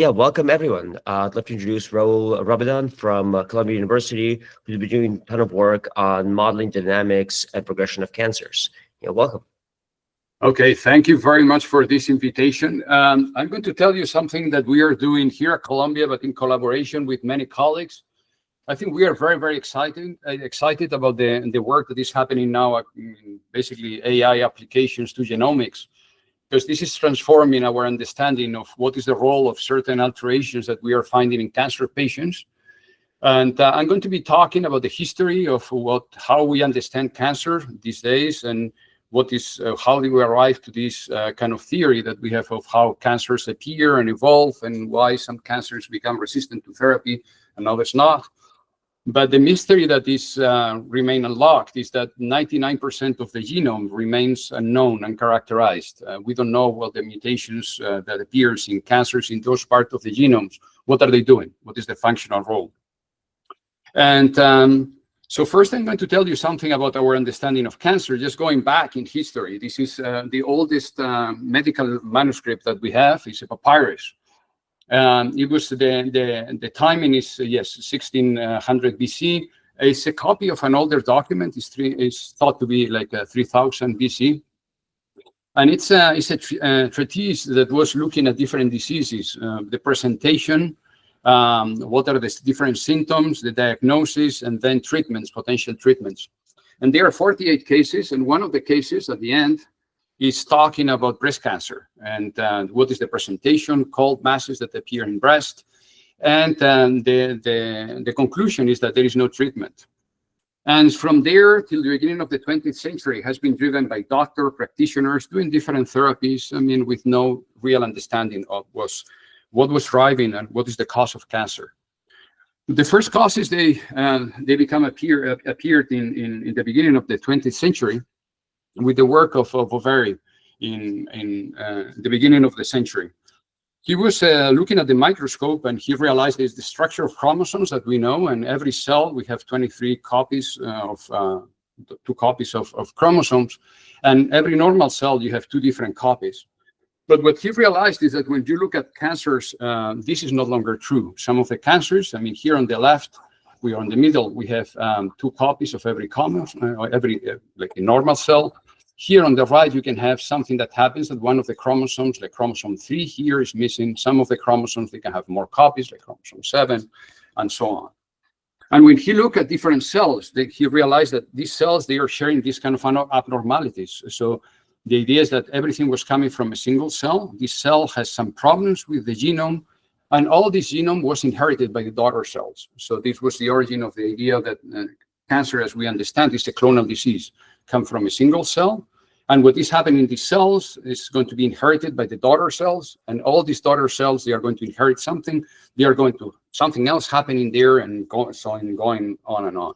Yeah, welcome everyone. I'd love to introduce Raúl Rabadán from Columbia University, who's been doing a ton of work on modeling dynamics and progression of cancers. Yeah, welcome. Okay, thank you very much for this invitation. I'm going to tell you something that we are doing here at Columbia, but in collaboration with many colleagues. I think we are very, very excited about the work that is happening now in basically AI applications to genomics, because this is transforming our understanding of what is the role of certain alterations that we are finding in cancer patients. And I'm going to be talking about the history of how we understand cancer these days, and how do we arrive to this kind of theory that we have of how cancers appear and evolve, and why some cancers become resistant to therapy and others not. But the mystery that is remain unlocked is that 99% of the genome remains unknown and characterized. We don't know what the mutations that appears in cancers in those parts of the genomes, what are they doing? What is the functional role? And so first I'm going to tell you something about our understanding of cancer, just going back in history. This is the oldest medical manuscript that we have. It's a papyrus. It was the timing is, yes, 1600 BC. It's a copy of an older document. It's thought to be like 3000 BC. And it's a treatise that was looking at different diseases, the presentation, what are the different symptoms, the diagnosis, and then treatments, potential treatments. And there are 48 cases, and one of the cases at the end is talking about breast cancer and what is the presentation, cold masses that appear in breast. And the conclusion is that there is no treatment. And from there till the beginning of the 20th century has been driven by doctor practitioners doing different therapies, I mean, with no real understanding of what was driving and what is the cause of cancer. The first causes they appeared in the beginning of the 20th century, with the work of Ovary in the beginning of the century. He was looking at the microscope, and he realized there's the structure of chromosomes that we know, and every cell we have 23 copies two copies of chromosomes, and every normal cell you have 2 different copies. But what he realized is that when you look at cancers, this is no longer true. Some of the cancers, I mean, here on the left, we are in the middle, we have 2 copies of every chromosome, like a normal cell. Here on the right, you can have something that happens that one of the chromosomes, like chromosome 3 here, is missing. Some of the chromosomes, they can have more copies, like chromosome 7, and so on. And when he looked at different cells, he realized that these cells, they are sharing these kind of abnormalities. So the idea is that everything was coming from a single cell. This cell has some problems with the genome, and all this genome was inherited by the daughter cells. So this was the origin of the idea that cancer, as we understand, is a clonal disease, come from a single cell. And what is happening in these cells is going to be inherited by the daughter cells. And all these daughter cells, they are going to inherit something. They are going to something else happening there, and going on and on.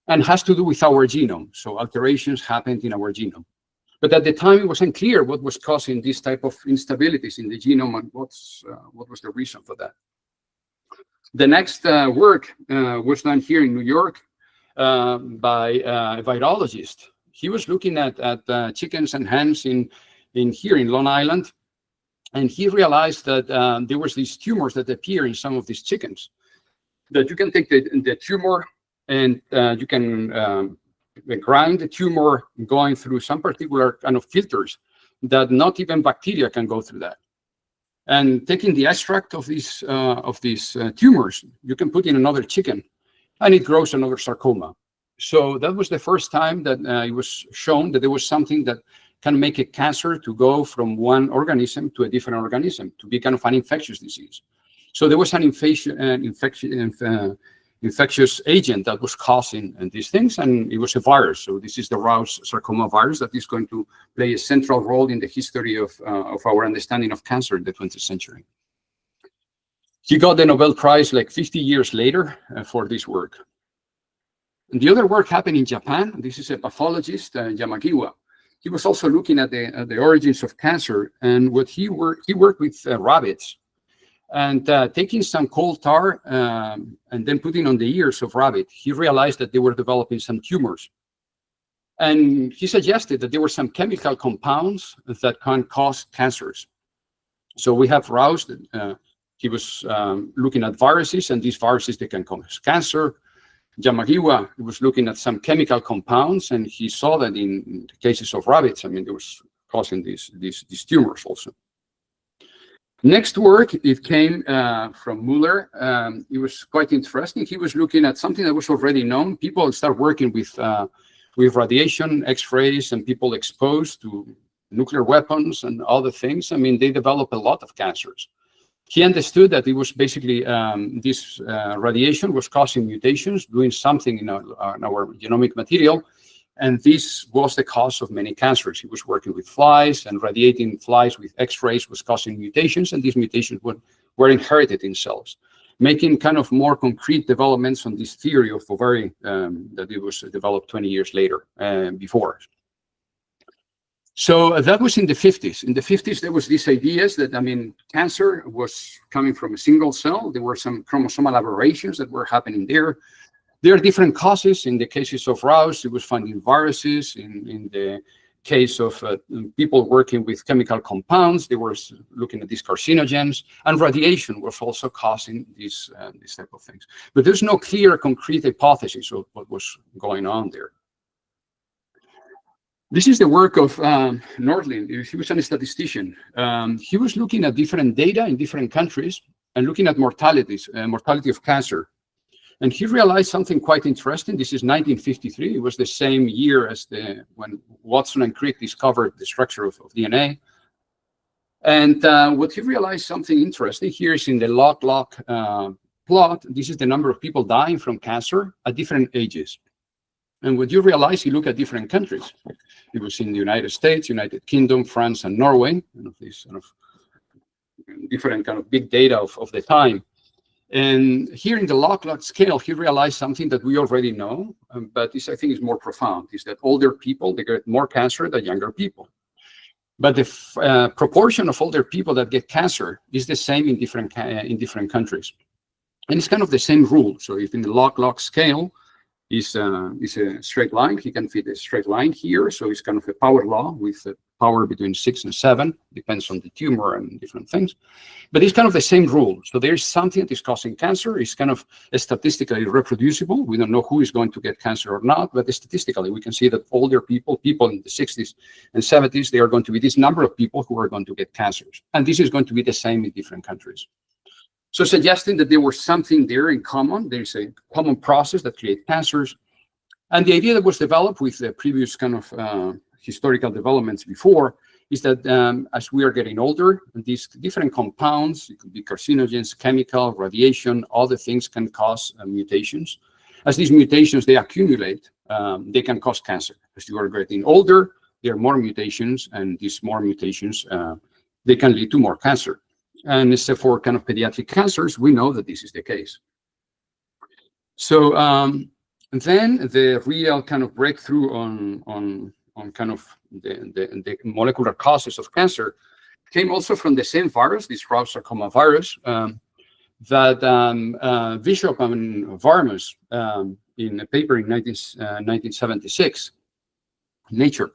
And has to do with our genome. So alterations happened in our genome. But at the time, it was unclear what was causing this type of instabilities in the genome, and what was the reason for that. The next work was done here in New York by a virologist. He was looking at chickens and hens here in Long Island, and he realized that there was these tumors that appear in some of these chickens. That you can take the tumor, and you can grind the tumor going through some particular kind of filters that not even bacteria can go through that. And taking the extract of these tumors, you can put in another chicken, and it grows another sarcoma. So that was the first time that it was shown that there was something that can make a cancer to go from one organism to a different organism, to be kind of an infectious disease. So there was an infectious agent that was causing these things, and it was a virus. So this is the Rous sarcoma virus that is going to play a central role in the history of our understanding of cancer in the 20th century. He got the Nobel Prize like 50 years later for this work. And the other work happened in Japan. This is a pathologist, Yamagiwa. He was also looking at the origins of cancer, and he worked with rabbits, and taking some coal tar and then putting on the ears of rabbit, he realized that they were developing some tumors. And he suggested that there were some chemical compounds that can cause cancers. So we have Rous He was looking at viruses, and these viruses, they can cause cancer. Yamagiwa was looking at some chemical compounds, and he saw that in the cases of rabbits, I mean, they was causing these tumors also. Next work, it came from Muller. It was quite interesting. He was looking at something that was already known. People start working with radiation, X-rays, and people exposed to nuclear weapons and other things. I mean, they develop a lot of cancers. He understood that it was basically this radiation was causing mutations, doing something in our genomic material, and this was the cause of many cancers. He was working with flies, and radiating flies with X-rays was causing mutations, and these mutations were inherited in cells, making kind of more concrete developments on this theory of ovary that it was developed 20 years later before. So that was in the 50s. In the 50s, there was these ideas that, I mean, cancer was coming from a single cell. There were some chromosomal aberrations that were happening there. There are different causes. In the cases of Raus, it was finding viruses. In the case of people working with chemical compounds, they were looking at these carcinogens, and radiation was also causing these type of things. But there's no clear, concrete hypothesis of what was going on there. This is the work of Nordlund. He was a statistician. He was looking at different data in different countries and looking at mortality of cancer. And he realized something quite interesting. This is 1953. It was the same year as when Watson and Crick discovered the structure of DNA. And what he realized, something interesting here, is in the log-log plot. This is the number of people dying from cancer at different ages. And what you realize, you look at different countries. It was in the United States, United Kingdom, France, and Norway. These kind of different kind of big data of the time. And here in the log-log scale, he realized something that we already know, but this, I think, is more profound, is that older people, they get more cancer than younger people. But the proportion of older people that get cancer is the same in different countries. And it's kind of the same rule. So if in the log-log scale is a straight line, he can fit a straight line here. So it's kind of a power law with a power between 6 and 7, depends on the tumor and different things. But it's kind of the same rule. So there's something that is causing cancer. It's kind of statistically reproducible. We don't know who is going to get cancer or not, but statistically we can see that older people in the 60s and 70s, they are going to be this number of people who are going to get cancers. And this is going to be the same in different countries. So suggesting that there was something there in common. There's a common process that creates cancers. And the idea that was developed with the previous kind of historical developments before is that as we are getting older, these different compounds, it could be carcinogens, chemical, radiation, other things can cause mutations. As these mutations, they accumulate, they can cause cancer. As you are getting older, there are more mutations, and these more mutations, they can lead to more cancer. And except for kind of pediatric cancers, we know that this is the case. So then the real kind of breakthrough on kind of the molecular causes of cancer came also from the same virus, this Raus sarcoma virus, that Bishop and Varmus, in a paper in 1976, Nature,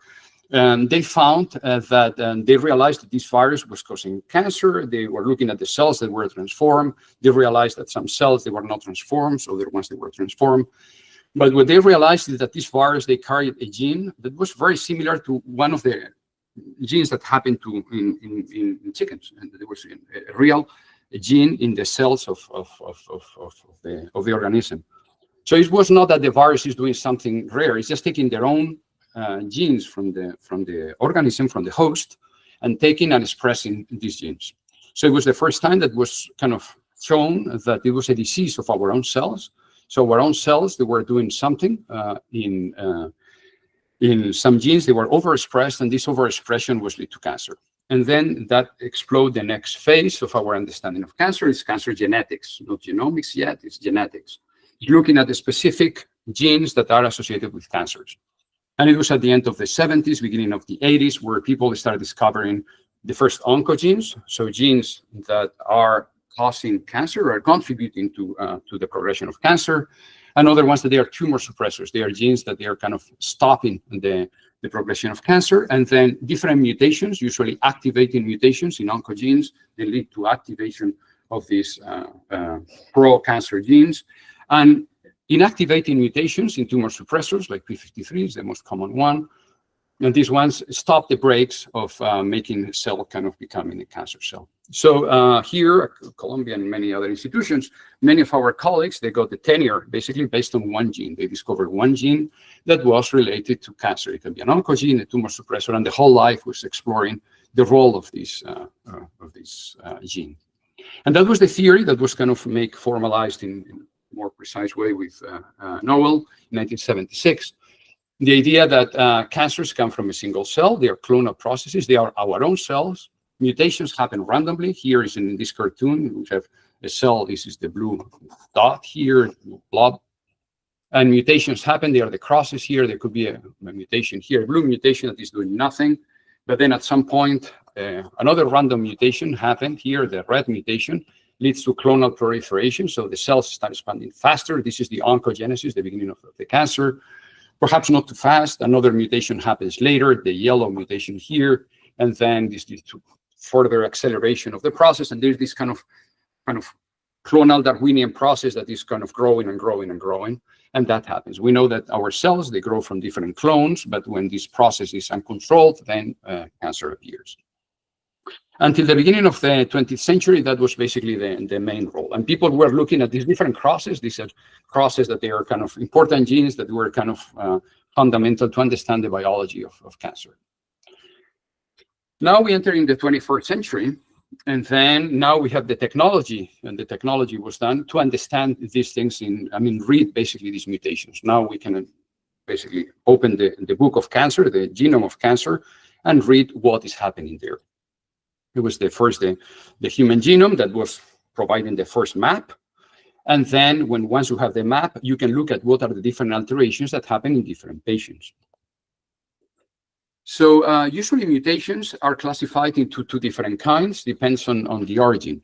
they found that they realized that this virus was causing cancer. They were looking at the cells that were transformed. They realized that some cells, they were not transformed, so other ones, they were transformed. But what they realized is that this virus, they carried a gene that was very similar to one of the genes that happened in chickens. And there was a real gene in the cells of the organism. So it was not that the virus is doing something rare. It's just taking their own genes from the organism, from the host, and taking and expressing these genes. So it was the first time that was kind of shown that it was a disease of our own cells. So our own cells, they were doing something in some genes, they were overexpressed, and this overexpression was lead to cancer. And then that exploded the next phase of our understanding of cancer. It's cancer genetics, not genomics yet, it's genetics. It's looking at the specific genes that are associated with cancers. And it was at the end of the 70s, beginning of the 80s, where people started discovering the first oncogenes, so genes that are causing cancer or contributing to the progression of cancer, and other ones that they are tumor suppressors. They are genes that they are kind of stopping the progression of cancer, and then different mutations, usually activating mutations in oncogenes, they lead to activation of these pro-cancer genes. And inactivating mutations in tumor suppressors, like p53 is the most common one. And these ones stop the brakes of making a cell kind of becoming a cancer cell. So here at Columbia and many other institutions, many of our colleagues, they got the tenure basically based on one gene. They discovered one gene that was related to cancer. It can be an oncogene, a tumor suppressor, and the whole life was exploring the role of this gene. And that was the theory that was kind of formalized in a more precise way with Noel in 1976. The idea that cancers come from a single cell, they are clonal processes, they are our own cells. Mutations happen randomly. Here is in this cartoon, we have a cell, this is the blue dot here, blob. And mutations happen, they are the crosses here. There could be a mutation here, a blue mutation that is doing nothing. But then at some point, another random mutation happened here, the red mutation, leads to clonal proliferation. So the cells start expanding faster. This is the oncogenesis, the beginning of the cancer. Perhaps not too fast. Another mutation happens later, the yellow mutation here, and then this leads to further acceleration of the process. And there's this kind of clonal Darwinian process that is kind of growing and growing and growing. And that happens. We know that our cells, they grow from different clones, but when this process is uncontrolled, then cancer appears. Until the beginning of the 20th century, that was basically the main role. And people were looking at these different crosses. These are crosses that they are kind of important genes that were kind of fundamental to understand the biology of cancer. Now we enter in the 21st century, and then now we have the technology, and the technology was done to understand these things read basically these mutations. Now we can basically open the book of cancer, the genome of cancer, and read what is happening there. It was the human genome that was providing the first map. And then once you have the map, you can look at what are the different alterations that happen in different patients. So usually mutations are classified into two different kinds, depends on the origin.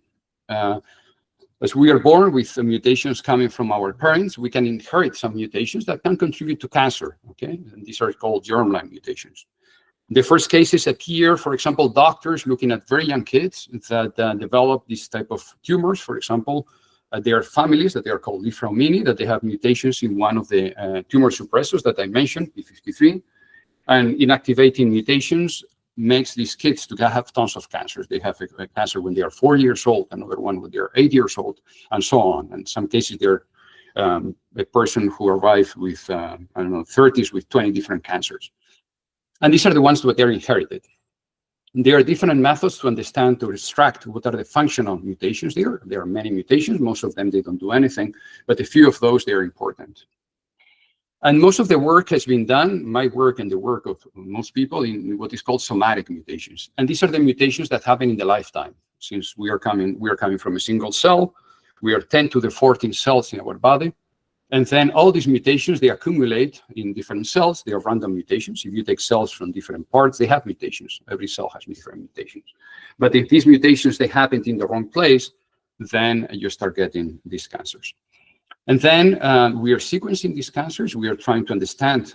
As we are born with mutations coming from our parents, we can inherit some mutations that can contribute to cancer, okay? And these are called germline mutations. The first cases appear, for example, doctors looking at very young kids that develop this type of tumors. For example, there are families that they are called Lifraumini, that they have mutations in one of the tumor suppressors that I mentioned, p53. And inactivating mutations makes these kids to have tons of cancers. They have a cancer when they are 4 years old, another one when they are 8 years old, and so on. And in some cases, they're a person who arrived with, 30s with 20 different cancers. And these are the ones that they're inherited. There are different methods to understand, to extract what are the functional mutations there. There are many mutations. Most of them, they don't do anything, but a few of those, they are important. And most of the work has been done, my work and the work of most people, in what is called somatic mutations. And these are the mutations that happen in the lifetime. Since we are coming from a single cell, we are 10 to the 14 cells in our body. And then all these mutations, they accumulate in different cells. They are random mutations. If you take cells from different parts, they have mutations. Every cell has different mutations. But if these mutations, they happened in the wrong place, then you start getting these cancers. And then we are sequencing these cancers. We are trying to understand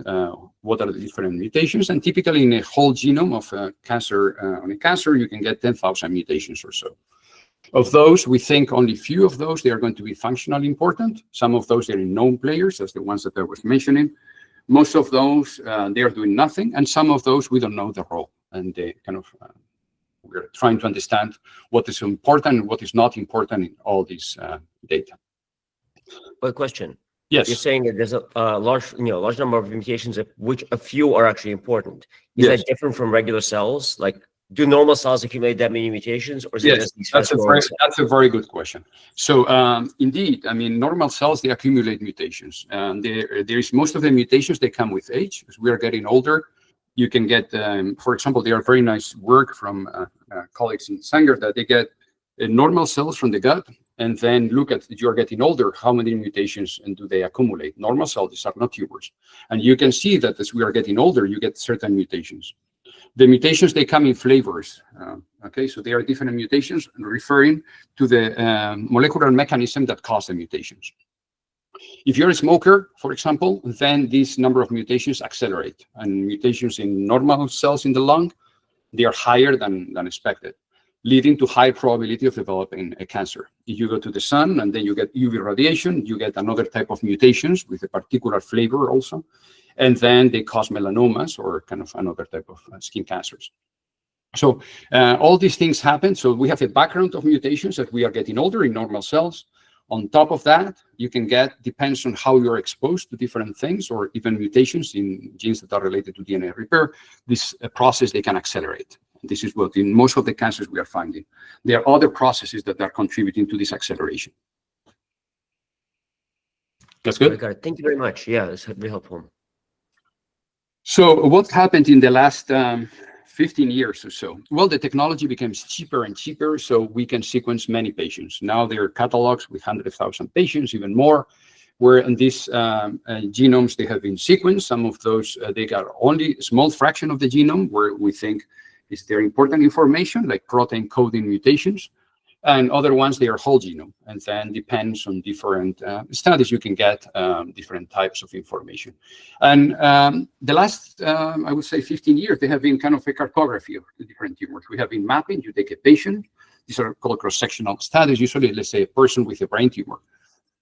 what are the different mutations. And typically in a whole genome of on a cancer, you can get 10,000 mutations or so. Of those, we think only few of those, they are going to be functionally important. Some of those, they're known players, as the ones that I was mentioning. Most of those, they are doing nothing. And some of those, we don't know the role. And they kind of, we're trying to understand what is important and what is not important in all these data. But question. Yes. You're saying that there's a large number of mutations, of which a few are actually important. Is that different from regular cells? Like, do normal cells accumulate that many mutations, or is it just these? That's a very good question. So indeed, I mean, normal cells, they accumulate mutations. There is most of the mutations, they come with age. As we are getting older, you can get, for example, there are very nice work from colleagues in Sanger that they get normal cells from the gut, and then look at, if you're getting older, how many mutations and do they accumulate? Normal cells, these are not tumors. And you can see that as we are getting older, you get certain mutations. The mutations, they come in flavors. Okay, so there are different mutations referring to the molecular mechanism that cause the mutations. If you're a smoker, for example, then this number of mutations accelerate. And mutations in normal cells in the lung, they are higher than expected. leading to high probability of developing a cancer. If you go to the sun and then you get UV radiation, you get another type of mutations with a particular flavor also, and then they cause melanomas or kind of another type of skin cancers. So all these things happen. So we have a background of mutations as we are getting older in normal cells. On top of that, you can get, depends on how you're exposed to different things or even mutations in genes that are related to DNA repair, this process they can accelerate. This is what in most of the cancers we are finding. There are other processes that are contributing to this acceleration. That's good? Got it. Thank you very much. Yeah, that's very helpful. So what happened in the last 15 years or so? Well, the technology becomes cheaper and cheaper, so we can sequence many patients. Now there are catalogs with 100,000 patients, even more, where in these genomes they have been sequenced. Some of those, they got only a small fraction of the genome, where we think is there important information, like protein coding mutations. And other ones, they are whole genome. And then depends on different studies, you can get different types of information. And the last, I would say 15 years, they have been kind of a cartography of the different tumors. We have been mapping, you take a patient, these are called cross-sectional studies, usually, let's say a person with a brain tumor.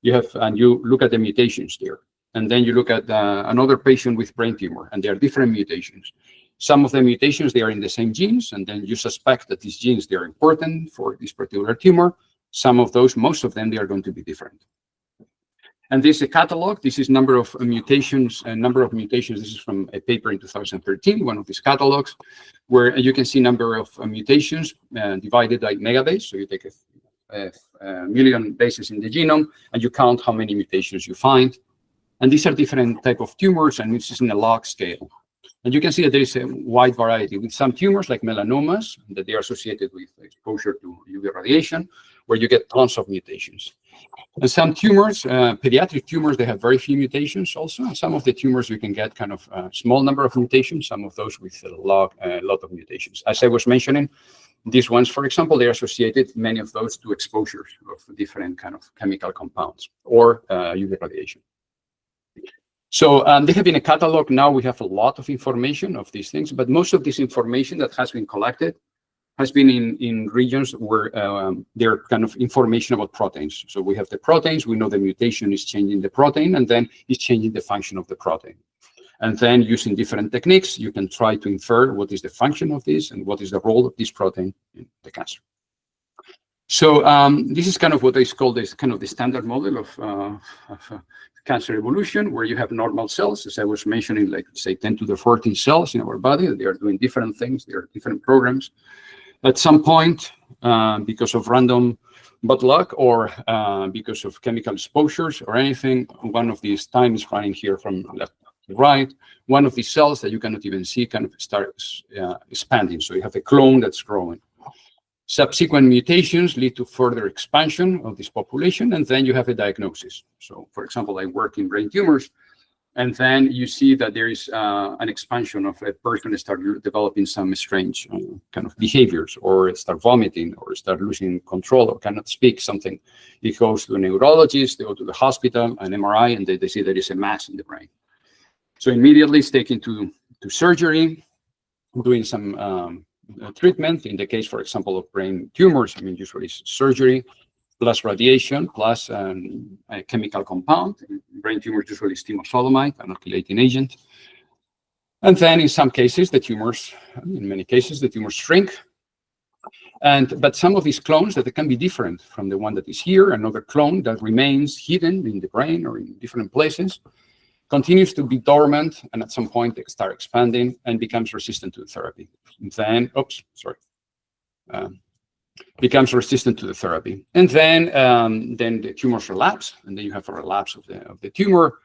You have, and you look at the mutations there. And then you look at another patient with brain tumor, and there are different mutations. Some of the mutations, they are in the same genes, and then you suspect that these genes, they are important for this particular tumor. Some of those, most of them, they are going to be different. And this is a catalog. This is number of mutations, This is from a paper in 2013, one of these catalogs, where you can see number of mutations divided by megabase. So you take a million bases in the genome, and you count how many mutations you find. And these are different type of tumors, and this is in a log scale. And you can see that there is a wide variety with some tumors like melanomas that they are associated with exposure to UV radiation, where you get tons of mutations. And some tumors, pediatric tumors, they have very few mutations also. And some of the tumors you can get kind of a small number of mutations, some of those with a lot of mutations. As I was mentioning, these ones, for example, they're associated, many of those, to exposures of different kind of chemical compounds or UV radiation. So they have been a catalog. Now we have a lot of information of these things, but most of this information that has been collected has been in regions where there are kind of information about proteins. So we have the proteins, we know the mutation is changing the protein, and then it's changing the function of the protein. And then using different techniques, you can try to infer what is the function of this and what is the role of this protein in the cancer. So this is kind of what is called this kind of the standard model of cancer evolution, where you have normal cells, as I was mentioning, like say 10 to the 14 cells in our body. They are doing different things. There are different programs. At some point, because of random bad luck or because of chemical exposures or anything, one of these times running here from left to right, one of these cells that you cannot even see kind of starts expanding. So you have a clone that's growing. Subsequent mutations lead to further expansion of this population, and then you have a diagnosis. So, for example, I work in brain tumors, and then you see that there is an expansion of a person start developing some strange kind of behaviors, or start vomiting, or start losing control, or cannot speak, something. It goes to a neurologist, they go to the hospital, an MRI, and they see there is a mass in the brain. So immediately it's taken to surgery, doing some treatment. In the case, for example, of brain tumors, I mean, usually it's surgery plus radiation plus a chemical compound. In brain tumors, usually temozolomide, an alkylating agent. And then in some cases, the tumors, in many cases, the tumors shrink. But some of these clones that can be different from the one that is here, another clone that remains hidden in the brain or in different places, continues to be dormant, and at some point they start expanding and becomes resistant to the therapy. And then, becomes resistant to the therapy. And then the tumors relapse, and then you have a relapse of the tumor.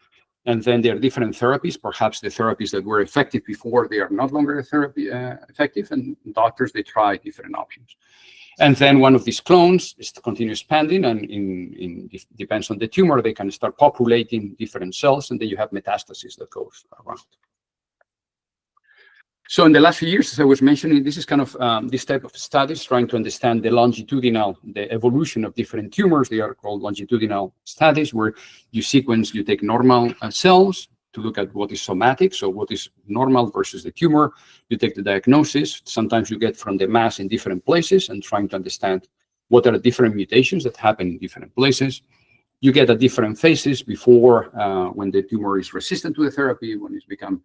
And then there are different therapies. Perhaps the therapies that were effective before, they are no longer effective, and doctors, they try different options. And then one of these clones is to continue expanding, and it depends on the tumor, they can start populating different cells, and then you have metastasis that goes around. So in the last few years, as I was mentioning, this is kind of this type of studies trying to understand the evolution of different tumors. They are called longitudinal studies, where you take normal cells, to look at what is somatic, so what is normal versus the tumor. You take the diagnosis. Sometimes you get from the mass in different places and trying to understand what are the different mutations that happen in different places. You get at different phases before when the tumor is resistant to the therapy, when it's become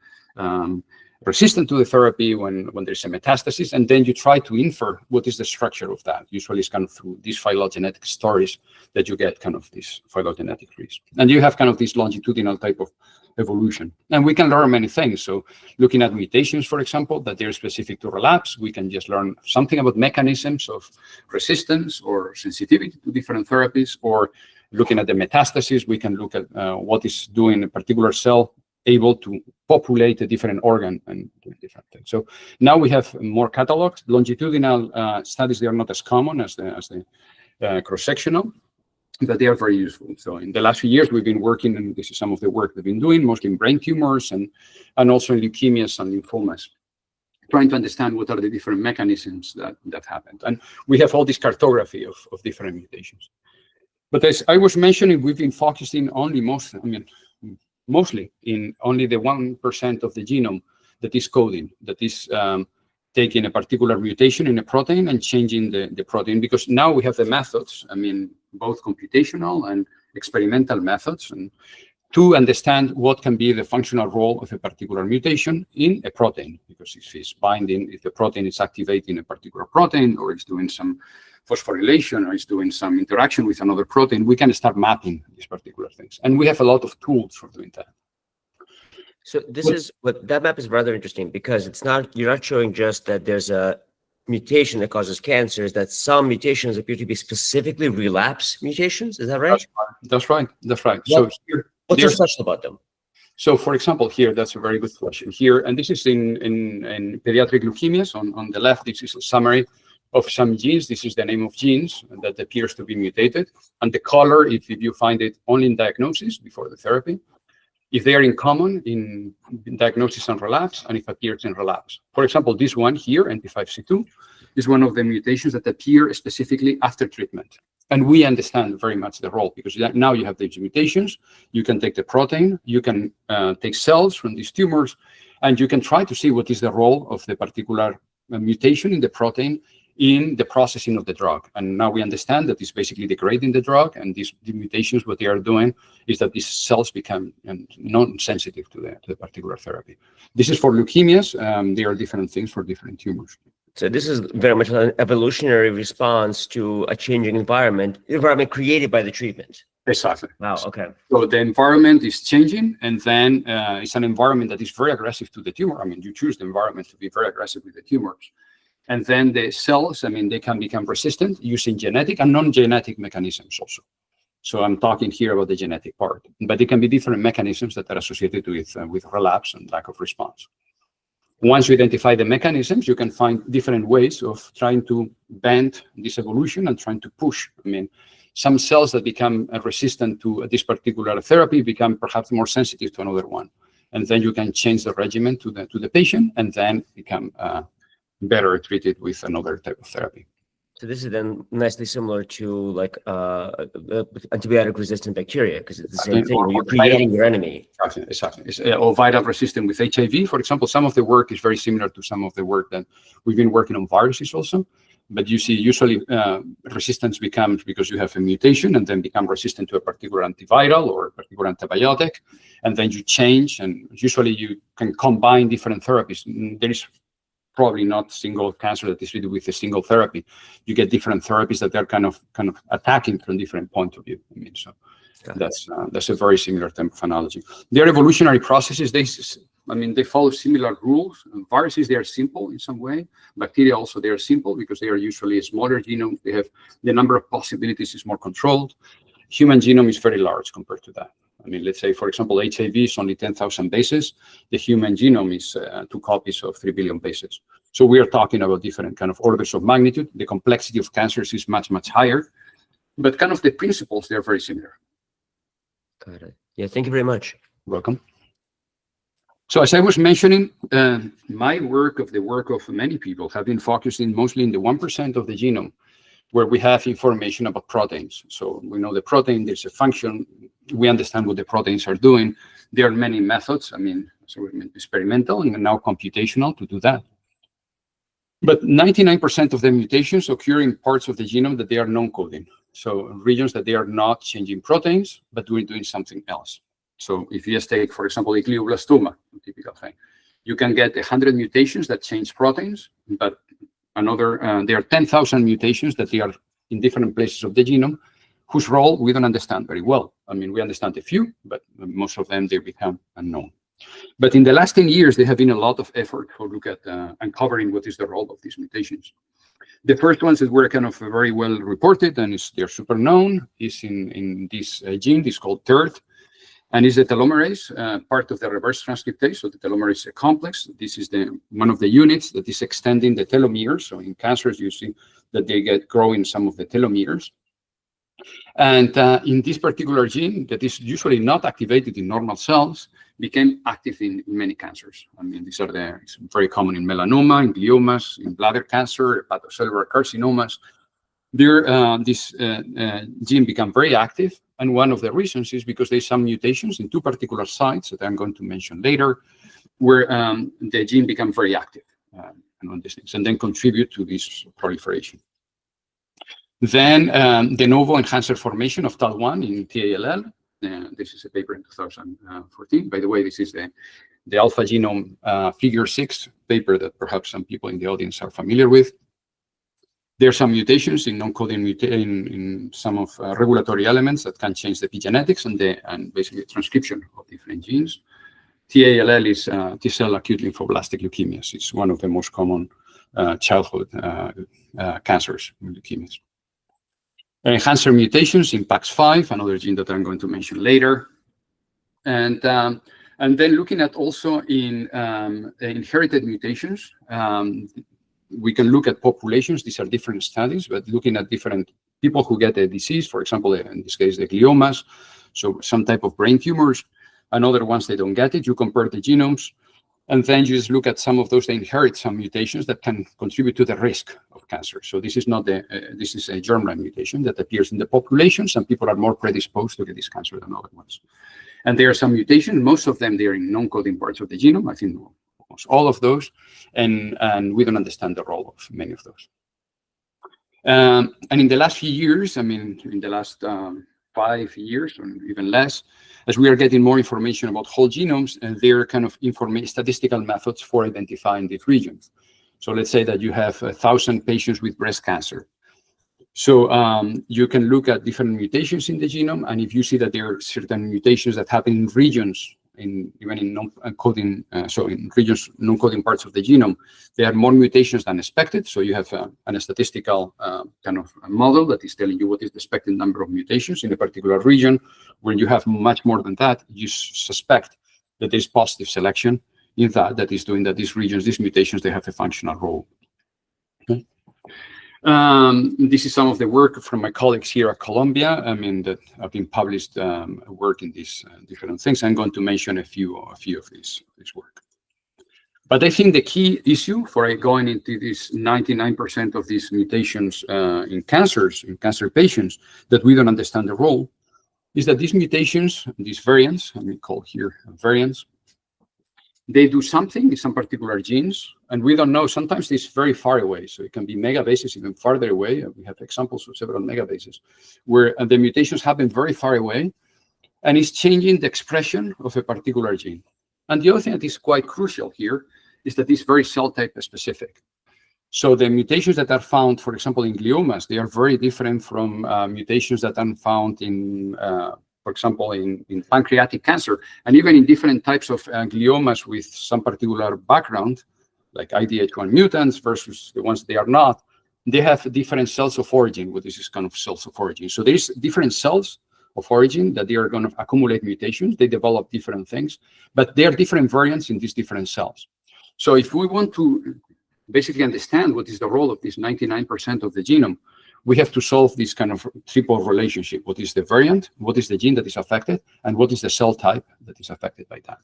resistant to the therapy, when there's a metastasis, and then you try to infer what is the structure of that. Usually it's kind of through these phylogenetic stories that you get kind of these phylogenetic trees. And you have kind of this longitudinal type of evolution. And we can learn many things. So looking at mutations, for example, that they're specific to relapse, we can just learn something about mechanisms of resistance or sensitivity to different therapies, or looking at the metastasis, we can look at what is doing a particular cell able to populate a different organ and do different things. So now we have more catalogs. Longitudinal studies, they are not as common as the cross-sectional, but they are very useful. So in the last few years, we've been working, and this is some of the work we've been doing, mostly in brain tumors and also in leukemias and lymphomas, trying to understand what are the different mechanisms that happened. And we have all this cartography of different mutations. But as I was mentioning, we've been focusing only mostly in only the 1% of the genome that is coding, that is taking a particular mutation in a protein and changing the protein, because now we have the methods, both computational and experimental methods, and to understand what can be the functional role of a particular mutation in a protein, because if it's binding, if the protein is activating a particular protein, or it's doing some phosphorylation, or it's doing some interaction with another protein, we can start mapping these particular things. And we have a lot of tools for doing that. So that map is rather interesting, because you're not showing just that there's a mutation that causes cancers, that some mutations appear to be specifically relapse mutations. Is that right? That's right. So what's so special about them? So, for example, here, that's a very good question. Here, and this is in pediatric leukemias. On the left, this is a summary of some genes. This is the name of genes that appears to be mutated. And the color, if you find it only in diagnosis before the therapy, if they are in common in diagnosis and relapse, and if it appears in relapse. For example, this one here, NP5C2, is one of the mutations that appear specifically after treatment. And we understand very much the role, because now you have these mutations. You can take the protein, you can take cells from these tumors, and you can try to see what is the role of the particular mutation in the protein in the processing of the drug. And now we understand that it's basically degrading the drug, and the mutations, what they are doing is that these cells become non-sensitive to the particular therapy. This is for leukemias. There are different things for different tumors. So this is very much an evolutionary response to a changing environment created by the treatment. Exactly. Wow, okay. So the environment is changing, and then it's an environment that is very aggressive to the tumor. You choose the environment to be very aggressive with the tumors. And then the cells, they can become resistant using genetic and non-genetic mechanisms also. So I'm talking here about the genetic part, but it can be different mechanisms that are associated with relapse and lack of response. Once you identify the mechanisms, you can find different ways of trying to bend this evolution and trying to push. Some cells that become resistant to this particular therapy become perhaps more sensitive to another one. And then you can change the regimen to the patient, and then become better treated with another type of therapy. So this is then nicely similar to like antibiotic-resistant bacteria, because it's the same thing. You're creating your enemy. Exactly. Or viral resistant with HIV, for example. Some of the work is very similar to some of the work that we've been working on viruses also. But you see, usually resistance becomes because you have a mutation and then become resistant to a particular antiviral or a particular antibiotic, and then you change. And usually you can combine different therapies. There is probably not single cancer that is treated with a single therapy. You get different therapies that are kind of attacking from different points of view. So that's a very similar type of analogy. Their evolutionary processes, they follow similar rules. Viruses, they are simple in some way. Bacteria also, they are simple because they are usually smaller genomes. They have the number of possibilities is more controlled. Human genome is very large compared to that. Let's say, for example, HIV is only 10,000 bases. The human genome is 2 copies of 3 billion bases. So we are talking about different kind of orders of magnitude. The complexity of cancers is much, much higher. But kind of the principles, they're very similar. Got it. Yeah, thank you very much. Welcome. So as I was mentioning, my work of the work of many people have been focusing mostly in the 1% of the genome where we have information about proteins. So we know the protein, there's a function, we understand what the proteins are doing. There are many methods, so experimental and now computational to do that. But 99% of the mutations occur in parts of the genome that they are non-coding. So regions that they are not changing proteins, but doing something else. So if you just take, for example, a glioblastoma, a typical thing, you can get 100 mutations that change proteins, but there are 10,000 mutations that they are in different places of the genome, whose role we don't understand very well. We understand a few, but most of them, they become unknown. But in the last 10 years, there have been a lot of effort to look at uncovering what is the role of these mutations. The first ones that were kind of very well reported, and they're super known, is in this gene, this called TERT, and is the telomerase, part of the reverse transcriptase. So the telomerase is a complex. This is one of the units that is extending the telomeres. So in cancers, you see that they get growing some of the telomeres. And in this particular gene that is usually not activated in normal cells, became active in many cancers. These are it's very common in melanoma, in gliomas, in bladder cancer, hepatocellular carcinomas. This gene became very active. And one of the reasons is because there's some mutations in two particular sites that I'm going to mention later, where the gene becomes very active on these things, and then contribute to this proliferation. Then de novo enhancer formation of TAL1 in TALL. This is a paper in 2014. By the way, this is the alpha genome figure 6 paper that perhaps some people in the audience are familiar with. There are some mutations in non-coding in some of regulatory elements that can change the epigenetics and basically transcription of different genes. TALL is T-cell acute lymphoblastic leukemias. It's one of the most common childhood cancers, leukemias. Enhancer mutations in PAX5, another gene that I'm going to mention later. And then looking at also in inherited mutations, we can look at populations. These are different studies, but looking at different people who get a disease, for example, in this case, the gliomas, so some type of brain tumors, and other ones, they don't get it. You compare the genomes, and then you just look at some of those that inherit some mutations that can contribute to the risk of cancer. So this is not this is a germline mutation that appears in the population. Some people are more predisposed to get this cancer than other ones. And there are some mutations, most of them, they're in non-coding parts of the genome. I think almost all of those, and we don't understand the role of many of those. And in the last few years, in the last 5 years or even less, as we are getting more information about whole genomes, and there are kind of statistical methods for identifying these regions. So let's say that you have 1,000 patients with breast cancer. So you can look at different mutations in the genome, and if you see that there are certain mutations that happen in regions, even in non-coding, in regions, non-coding parts of the genome, there are more mutations than expected. So you have a statistical kind of a model that is telling you what is the expected number of mutations in a particular region. When you have much more than that, you suspect that there is positive selection in that is doing that these regions, these mutations, they have a functional role. Okay. This is some of the work from my colleagues here at Columbia. That have been published work in these different things. I'm going to mention a few of this work. But I think the key issue for going into this 99% of these mutations in cancer patients that we don't understand the role is that these mutations, these variants, we call here variants, they do something in some particular genes, and we don't know. Sometimes it's very far away, so it can be megabases even farther away. We have examples of several megabases where the mutations happen very far away, and it's changing the expression of a particular gene. And the other thing that is quite crucial here is that it's very cell type specific. So the mutations that are found, for example, in gliomas, they are very different from mutations that are found in for example, in pancreatic cancer, and even in different types of gliomas with some particular background, like IDH1 mutants versus the ones they are not, they have different cells of origin, what this is kind of cells of origin. So there's different cells of origin that they are going to accumulate mutations. They develop different things, but there are different variants in these different cells. So if we want to basically understand what is the role of this 99% of the genome, we have to solve this kind of triple relationship. What is the variant? What is the gene that is affected? And what is the cell type that is affected by that?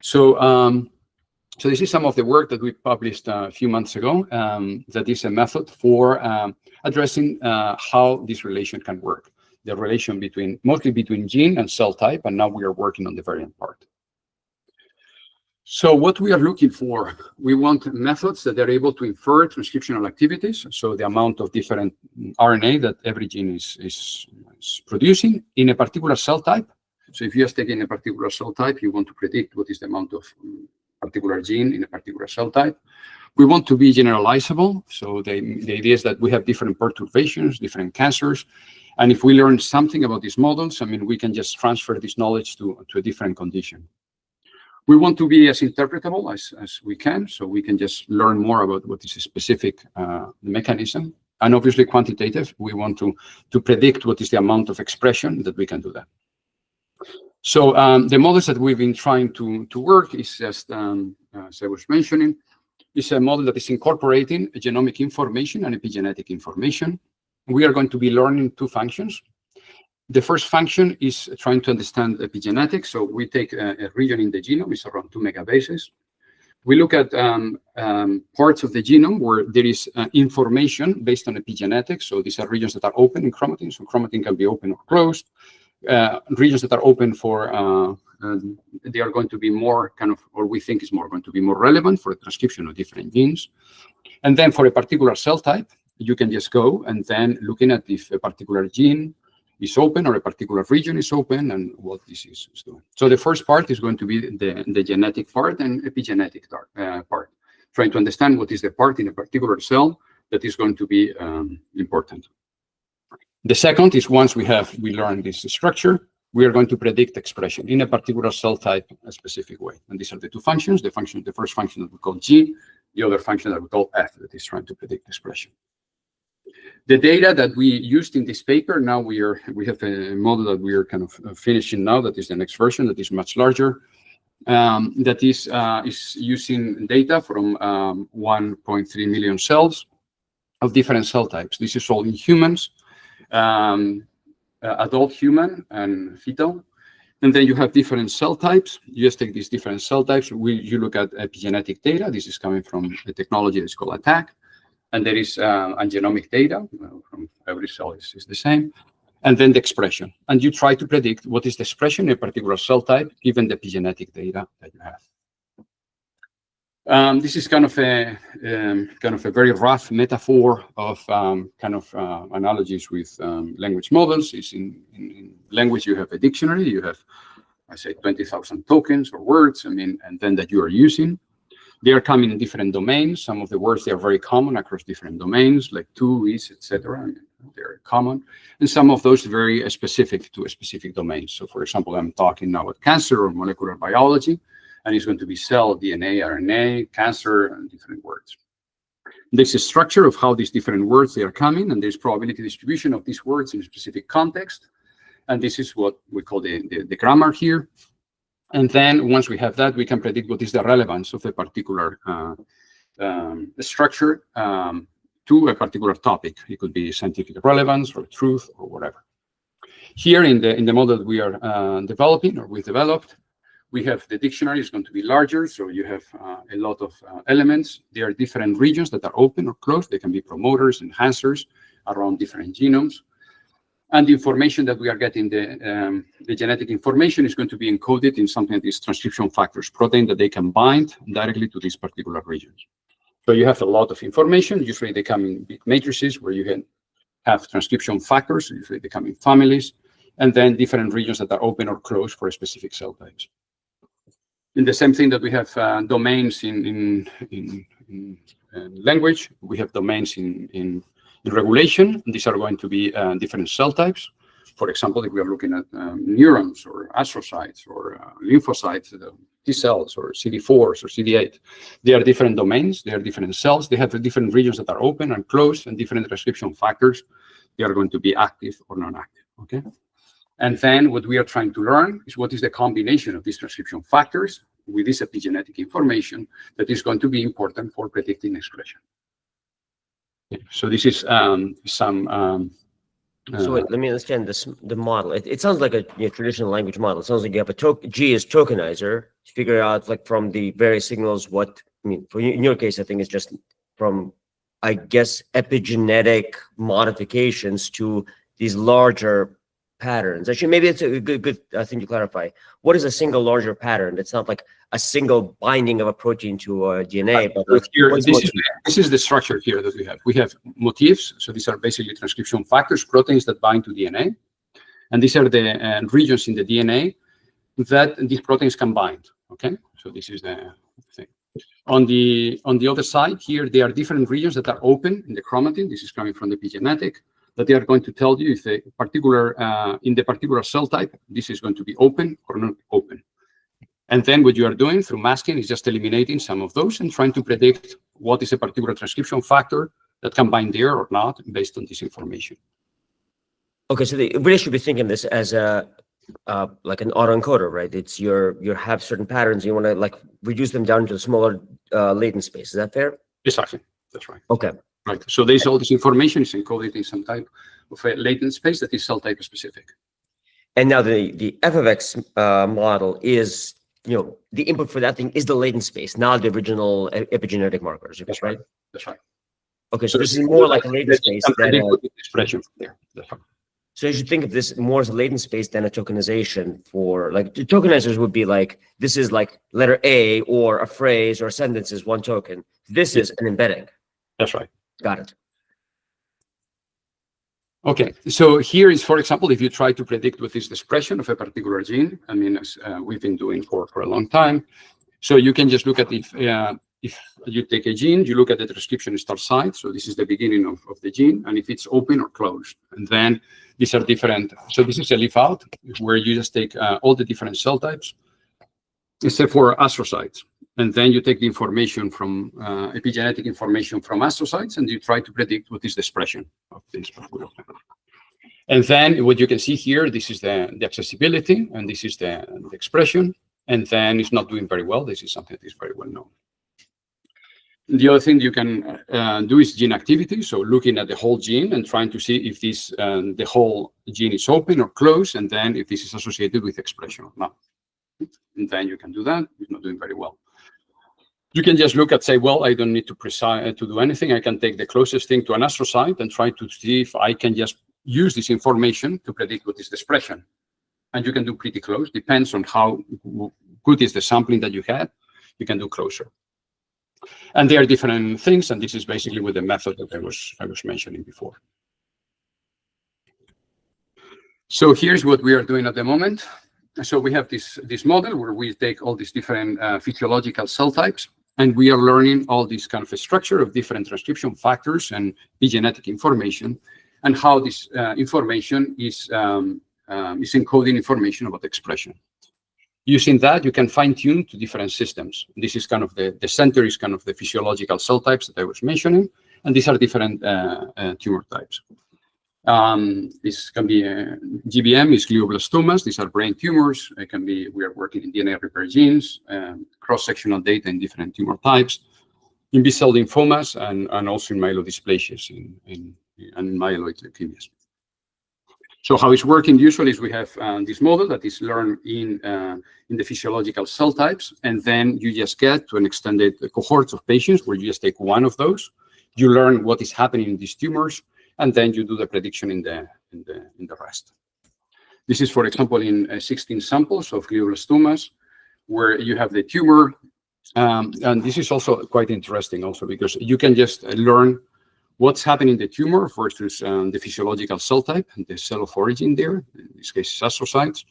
So, so this is some of the work that we published a few months ago. That is a method for addressing how this relation can work. the relation mostly between gene and cell type, and now we are working on the variant part. So what we are looking for, we want methods that are able to infer transcriptional activities, so the amount of different RNA that every gene is producing in a particular cell type. So if you are taking a particular cell type, you want to predict what is the amount of particular gene in a particular cell type. We want to be generalizable. So the idea is that we have different perturbations, different cancers. And if we learn something about these models, I mean, we can just transfer this knowledge to a different condition. We want to be as interpretable as we can, so we can just learn more about what is a specific mechanism. And obviously quantitative, we want to predict what is the amount of expression that we can do that. So the models that we've been trying to work is just, as I was mentioning, is a model that is incorporating genomic information and epigenetic information. We are going to be learning two functions. The first function is trying to understand epigenetics. So we take a region in the genome, it's around 2 megabases. We look at parts of the genome where there is information based on epigenetics. So these are regions that are open in chromatin. So chromatin can be open or closed. Regions that are open for, they are going to be more kind of, or we think is more going to be more relevant for the transcription of different genes. And then for a particular cell type, you can just go and then looking at if a particular gene is open or a particular region is open and what this is doing. So the first part is going to be the genetic part and epigenetic part, trying to understand what is the part in a particular cell that is going to be important. The second is once we learn this structure, we are going to predict expression in a particular cell type a specific way. And these are the two functions, the first function that we call G, the other function that we call F, that is trying to predict expression. The data that we used in this paper, now we have a model that we are kind of finishing now, that is the next version, that is much larger, that is using data from 1.3 million cells of different cell types. This is all in humans, adult human and fetal. And then you have different cell types. You just take these different cell types. You look at epigenetic data. This is coming from a technology that's called ATAC. And there is genomic data from every cell is the same. And then the expression. And you try to predict what is the expression in a particular cell type, given the epigenetic data that you have. This is kind of a very rough metaphor of analogies with language models. Is in language you have a dictionary. You have, I say, 20,000 tokens or words. I mean, and then that you are using. They are coming in different domains. Some of the words, they are very common across different domains, like to, is, etc. They're common. And some of those very specific to a specific domain. So for example, I'm talking now about cancer or molecular biology, and it's going to be cell, DNA, RNA, cancer, and different words. There's a structure of how these different words, they are coming, and there's probability distribution of these words in a specific context. And this is what we call the grammar here. And then once we have that, we can predict what is the relevance of a particular structure to a particular topic. It could be scientific relevance or truth or whatever. Here in the model that we are developing or we developed, we have the dictionary is going to be larger. So you have a lot of elements. There are different regions that are open or closed. They can be promoters, enhancers around different genomes. And the information that we are getting, the genetic information is going to be encoded in something that is transcription factors, protein that they can bind directly to these particular regions. So you have a lot of information. Usually they come in big matrices where you can have transcription factors. Usually they come in families, and then different regions that are open or closed for specific cell types. In the same thing that we have domains in language, we have domains in regulation. These are going to be different cell types. For example, if we are looking at neurons or astrocytes or lymphocytes, T cells or CD4s or CD8, they are different domains. They are different cells. They have different regions that are open and closed, and different transcription factors. They are going to be active or non-active. Okay. And then what we are trying to learn is what is the combination of these transcription factors with this epigenetic information that is going to be important for predicting expression. So this is some. So wait, let me understand this. The model. It sounds like a traditional language model. It sounds like you have a G is tokenizer to figure out, like, from the various signals. What I mean, for you, in your case, I think it's just from, I guess, epigenetic modifications to these larger patterns. Actually, maybe it's a good thing to clarify. What is a single larger pattern? It's not like a single binding of a protein to a DNA, but like here, this is the structure here that we have. We have motifs, so these are basically transcription factors, proteins that bind to DNA, and these are the regions in the DNA that these proteins can bind. Okay, so this is the thing. On the other side here, there are different regions that are open in the chromatin. This is coming from the epigenetic, that they are going to tell you if a particular in the particular cell type, this is going to be open or not open. And then what you are doing through masking is just eliminating some of those and trying to predict what is a particular transcription factor that can bind there or not based on this information. Okay, so we really should be thinking this as a like an autoencoder, right? It's you have certain patterns, you want to like reduce them down to a smaller latent space. Is that fair? Exactly, that's right. Okay. Right. So there's all this information is encoded in some type of a latent space that is cell type specific. And now the f of x model is, the input for that thing is the latent space, not the original epigenetic markers. That's right. That's right. Okay, so this is more like a latent space than expression there. That's right. So you should think of this more as a latent space than a tokenization for like the tokenizers would be like, this is like letter A or a phrase or a sentence is one token. This is an embedding. That's right. Got it. Okay, so here is, for example, if you try to predict what is the expression of a particular gene, I mean, as we've been doing for a long time. So you can just look at if you take a gene, you look at the transcription start site. So this is the beginning of the gene, and if it's open or closed. And then these are different. So this is a leaf out where you just take all the different cell types, except for astrocytes. And then you take the information from epigenetic information from astrocytes, and you try to predict what is the expression of this particular. And then what you can see here, this is the accessibility, and this is the expression. And then it's not doing very well. This is something that is very well known. The other thing you can do is gene activity. So looking at the whole gene and trying to see if this the whole gene is open or closed, and then if this is associated with expression or not. And then you can do that. It's not doing very well. You can just look at, say, well, I don't need to do anything. I can take the closest thing to an astrocyte and try to see if I can just use this information to predict what is the expression. And you can do pretty close. Depends on how good is the sampling that you had. You can do closer. And there are different things, and this is basically with the method that I was mentioning before. So here's what we are doing at the moment. So we have this model where we take all these different physiological cell types, and we are learning all this kind of a structure of different transcription factors and epigenetic information, and how this information is encoding information about expression. Using that, you can fine-tune to different systems. This is kind of the center is kind of the physiological cell types that I was mentioning, and these are different tumor types. This can be GBM is glioblastomas. These are brain tumors. It can be, we are working in DNA repair genes, cross-sectional data in different tumor types, in B-cell lymphomas, and also in myelodysplasias and myeloid leukemias. So how it's working usually is we have this model that is learned in the physiological cell types, and then you just get to an extended cohort of patients where you just take one of those. You learn what is happening in these tumors, and then you do the prediction in the rest. This is, for example, in 16 samples of glioblastomas, where you have the tumor, and this is also quite interesting also because you can just learn what's happening in the tumor versus the physiological cell type, the cell of origin there, in this case astrocytes,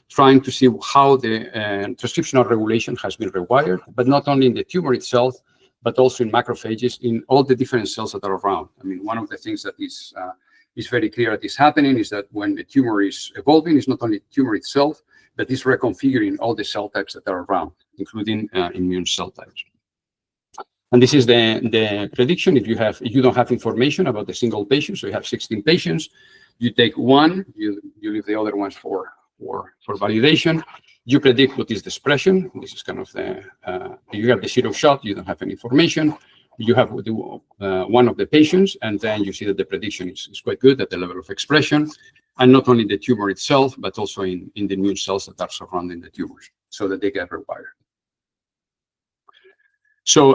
trying to see how the transcriptional regulation has been rewired, but not only in the tumor itself, but also in macrophages, in all the different cells that are around. I mean, one of the things that is very clear that is happening is that when the tumor is evolving, it's not only the tumor itself, but it's reconfiguring all the cell types that are around, including immune cell types. And this is the prediction. If you don't have information about the single patient, so you have 16 patients, you take one, you leave the other ones for validation. You predict what is the expression. This is kind of you have the zero shot, you don't have any information. You have one of the patients, and then you see that the prediction is quite good at the level of expression, and not only the tumor itself, but also in the immune cells that are surrounding the tumors, so that they get rewired. So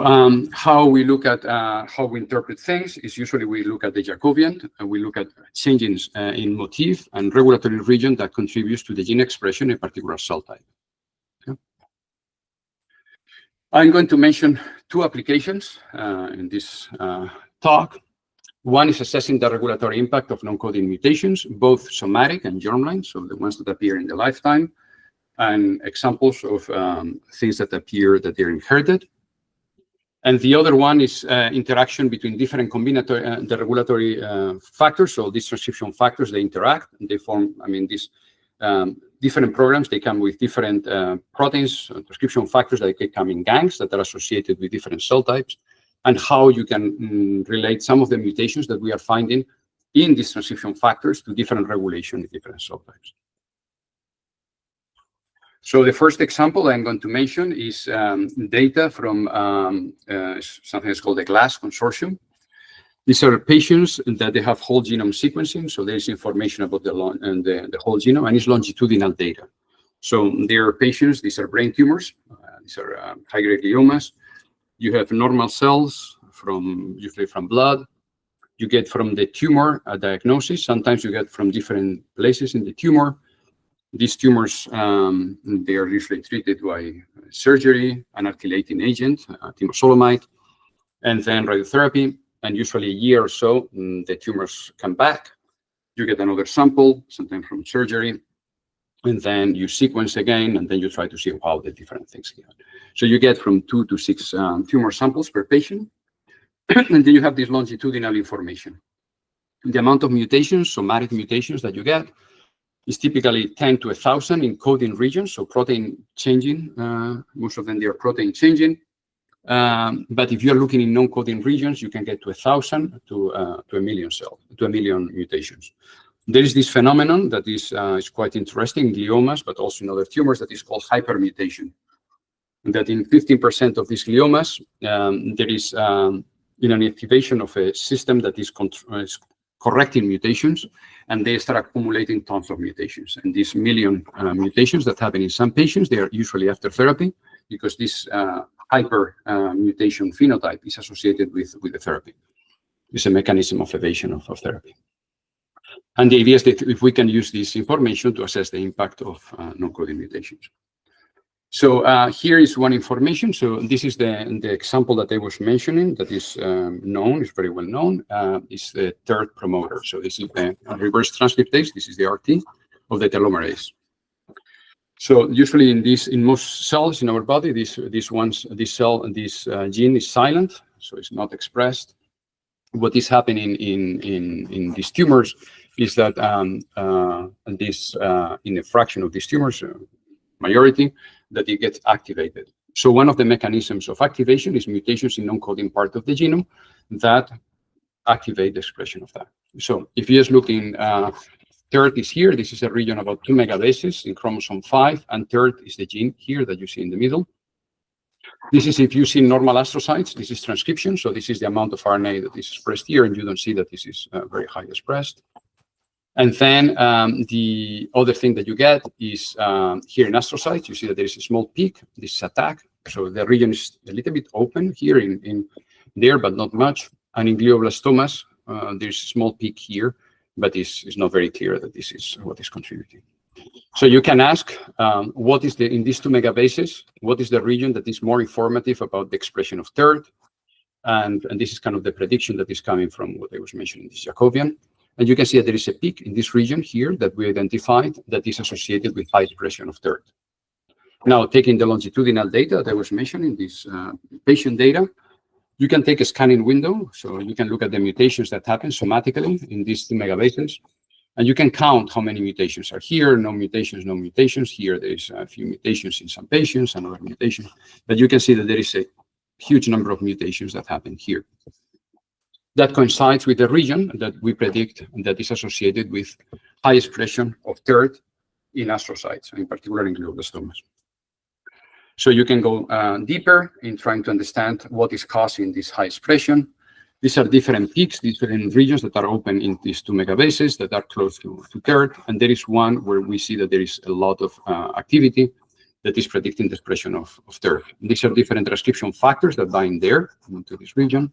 how we look at how we interpret things is usually we look at the Jacobian, and we look at changes in motif and regulatory region that contributes to the gene expression in a particular cell type. Okay. I'm going to mention two applications in this talk. One is assessing the regulatory impact of non-coding mutations, both somatic and germline, so the ones that appear in the lifetime, and examples of things that appear that they're inherited. And the other one is interaction between different combinatory, the regulatory factors. So these transcription factors, they interact, and they form, these different programs, they come with different proteins, transcription factors that can come in gangs that are associated with different cell types, and how you can relate some of the mutations that we are finding in these transcription factors to different regulation in different cell types. So the first example I'm going to mention is data from something that's called the GLASS consortium. These are patients that they have whole genome sequencing, so there's information about the whole genome, and it's longitudinal data. So there are patients, these are brain tumors, these are high-grade gliomas. You have normal cells usually from blood. You get from the tumor a diagnosis. Sometimes you get from different places in the tumor. These tumors, they are usually treated by surgery, an alkylating agent, temozolomide, and then radiotherapy. And usually a year or so, the tumors come back. You get another sample, sometimes from surgery, and then you sequence again, and then you try to see how the different things go. So you get from 2 to 6 tumor samples per patient, and then you have this longitudinal information. The amount of mutations, somatic mutations that you get, is typically 10 to 1,000 in coding regions, so protein changing. Most of them, they are protein changing. But if you're looking in non-coding regions, you can get to 1,000 to a million cells, to a million mutations. There is this phenomenon that is quite interesting in gliomas, but also in other tumors, that is called hypermutation. That in 15% of these gliomas, there is an activation of a system that is correcting mutations, and they start accumulating tons of mutations. And these million mutations that happen in some patients, they are usually after therapy, because this hyper mutation phenotype is associated with the therapy. It's a mechanism of evasion of therapy. And the idea is that if we can use this information to assess the impact of non-coding mutations. So here is one information. So this is the example that I was mentioning that is known, is very well known, is the third promoter. So this is the reverse transcriptase. This is the RT of the telomerase. So usually in most cells in our body, this gene is silent, so it's not expressed. What is happening in these tumors is that in a fraction of these tumors, majority, that it gets activated. So one of the mechanisms of activation is mutations in non-coding part of the genome that activate the expression of that. So if you just look in third is here, this is a region about 2 megabases in chromosome 5, and third is the gene here that you see in the middle. This is if you see normal astrocytes, this is transcription, so this is the amount of RNA that is expressed here, and you don't see that this is very high expressed. And then the other thing that you get is here in astrocytes, you see that there is a small peak. This is attack. So the region is a little bit open here in there, but not much. And in glioblastomas, there's a small peak here, but it's not very clear that this is what is contributing. So you can ask, what is in these 2 megabases, what is the region that is more informative about the expression of TERT? And this is kind of the prediction that is coming from what I was mentioning, this Jacobian. And you can see that there is a peak in this region here that we identified that is associated with high expression of TERT. Now, taking the longitudinal data that I was mentioning, this patient data, you can take a scanning window. So you can look at the mutations that happen somatically in these 2 megabases. And you can count how many mutations are here, no mutations, no mutations. Here, there is a few mutations in some patients, another mutation. But you can see that there is a huge number of mutations that happen here. That coincides with the region that we predict that is associated with high expression of TERT in astrocytes, in particular in glioblastomas. So you can go deeper in trying to understand what is causing this high expression. These are different peaks, different regions that are open in these 2 megabases that are close to TERT. And there is one where we see that there is a lot of activity. that is predicting the expression of TERT. These are different transcription factors that bind there into this region.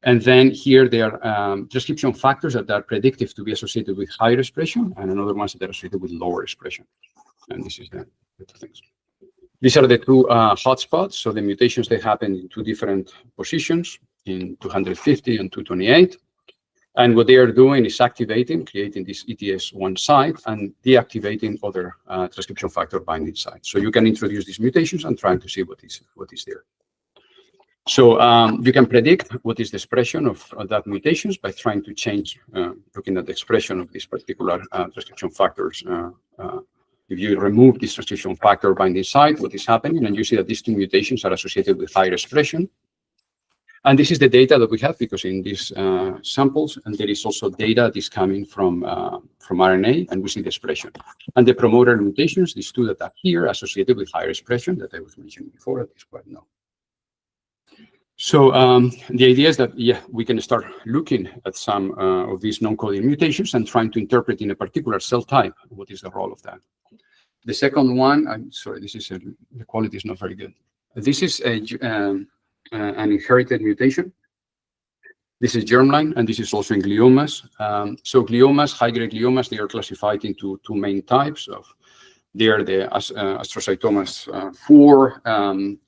And then here there are transcription factors that are predictive to be associated with higher expression, and another ones that are associated with lower expression. And this is the two things. These are the two hotspots. So the mutations, they happen in two different positions, in 250 and 228. And what they are doing is activating, creating this ETS1 site and deactivating other transcription factor binding sites. So you can introduce these mutations and try to see what is there. So you can predict what is the expression of that mutations by trying to change, looking at the expression of these particular transcription factors. If you remove this transcription factor binding site, what is happening? And you see that these two mutations are associated with higher expression. And this is the data that we have, because in these samples, and there is also data that is coming from RNA, and we see the expression. And the promoter mutations, these two that are here, associated with higher expression that I was mentioning before, at this point now. So the idea is that, yeah, we can start looking at some of these non-coding mutations and trying to interpret in a particular cell type what is the role of that. The second one, I'm sorry, this is the quality is not very good. This is an inherited mutation. This is germline, and this is also in gliomas. So gliomas, high-grade gliomas, they are classified into two main types of. They are the astrocytomas 4,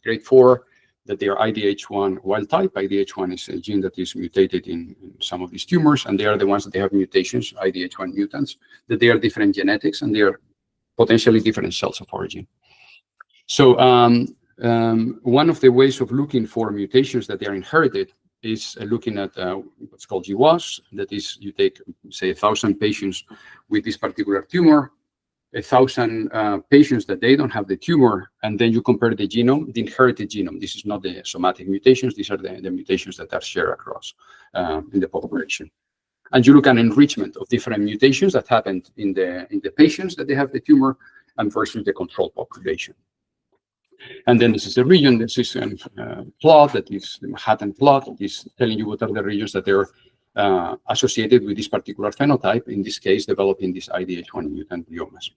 grade 4, that they are IDH1 wild type. IDH1 is a gene that is mutated in some of these tumors, and they are the ones that they have mutations, IDH1 mutants, that they are different genetics, and they are potentially different cells of origin. So one of the ways of looking for mutations that they are inherited is looking at what's called GWAS. That is, you take, say, 1,000 patients with this particular tumor, 1,000 patients that they don't have the tumor, and then you compare the genome, the inherited genome. This is not the somatic mutations. These are the mutations that are shared across in the population. And you look at enrichment of different mutations that happened in the patients that they have the tumor and versus the control population. And then this is the region. This is a plot that is the Manhattan plot. That is telling you what are the regions that are associated with this particular phenotype, in this case, developing these IDH1 mutant gliomas.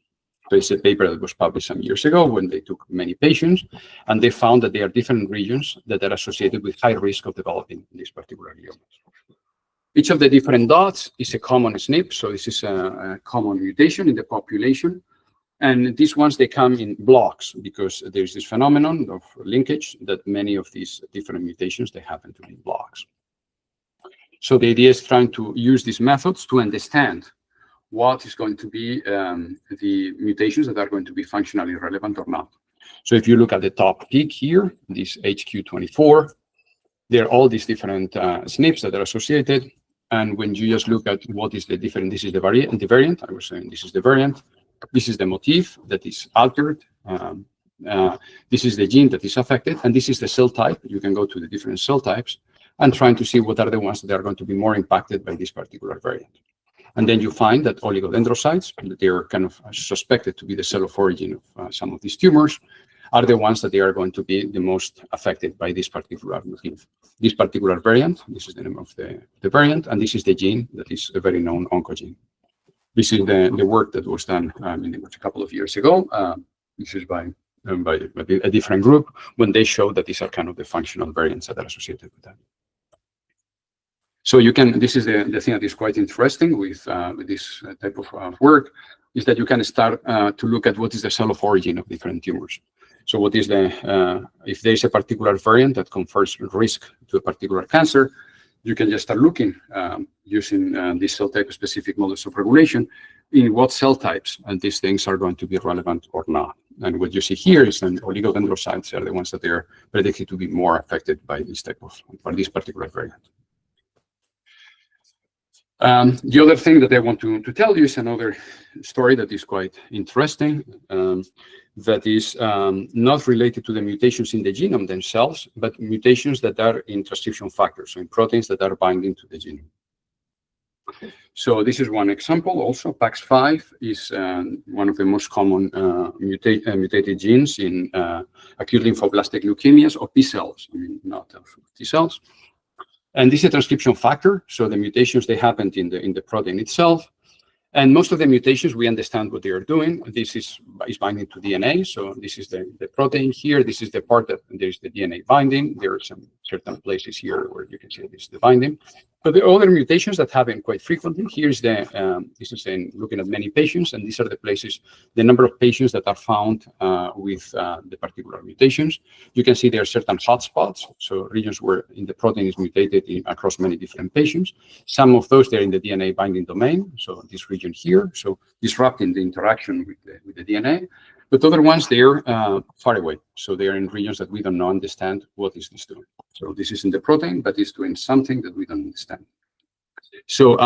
So it's a paper that was published some years ago when they took many patients, and they found that there are different regions that are associated with high risk of developing these particular gliomas. Each of the different dots is a common SNP, so this is a common mutation in the population. And these ones, they come in blocks because there's this phenomenon of linkage that many of these different mutations, they happen to be blocks. So the idea is trying to use these methods to understand what is going to be the mutations that are going to be functionally relevant or not. So if you look at the top peak here, this HQ24, there are all these different SNPs that are associated. And when you just look at what is the different, this is the variant, I was saying this is the variant. This is the motif that is altered. This is the gene that is affected. And this is the cell type. You can go to the different cell types and trying to see what are the ones that are going to be more impacted by this particular variant. And then you find that oligodendrocytes, that they are kind of suspected to be the cell of origin of some of these tumors, are the ones that they are going to be the most affected by this particular motif. This particular variant, this is the name of the variant, and this is the gene that is a very known oncogene. This is the work that was done a couple of years ago. This is by a different group when they showed that these are kind of the functional variants that are associated with that. So you can, this is the thing that is quite interesting with this type of work, is that you can start to look at what is the cell of origin of different tumors. So what is if there is a particular variant that confers risk to a particular cancer, you can just start looking using these cell type specific models of regulation in what cell types and these things are going to be relevant or not. And what you see here is that oligodendrocytes are the ones that they are predicted to be more affected by this type of, by this particular variant. The other thing that I want to tell you is another story that is quite interesting, that is not related to the mutations in the genome themselves, but mutations that are in transcription factors, so in proteins that are binding to the genome. So this is one example. Also, PAX5 is one of the most common mutated genes in acute lymphoblastic leukemias of B cells, I mean, not of T cells. And this is a transcription factor, so the mutations, they happened in the protein itself. And most of the mutations, we understand what they are doing. This is binding to DNA. So this is the protein here. This is the part that there's the DNA binding. There are some certain places here where you can see this is the binding. But the other mutations that happen quite frequently, here's this is looking at many patients, and these are the places, the number of patients that are found with the particular mutations. You can see there are certain hotspots, so regions where in the protein is mutated across many different patients. Some of those, they're in the DNA binding domain, so this region here, so disrupting the interaction with the DNA. But other ones, they're far away, so they're in regions that we don't understand what is this doing. So this is in the protein, but it's doing something that we don't understand. So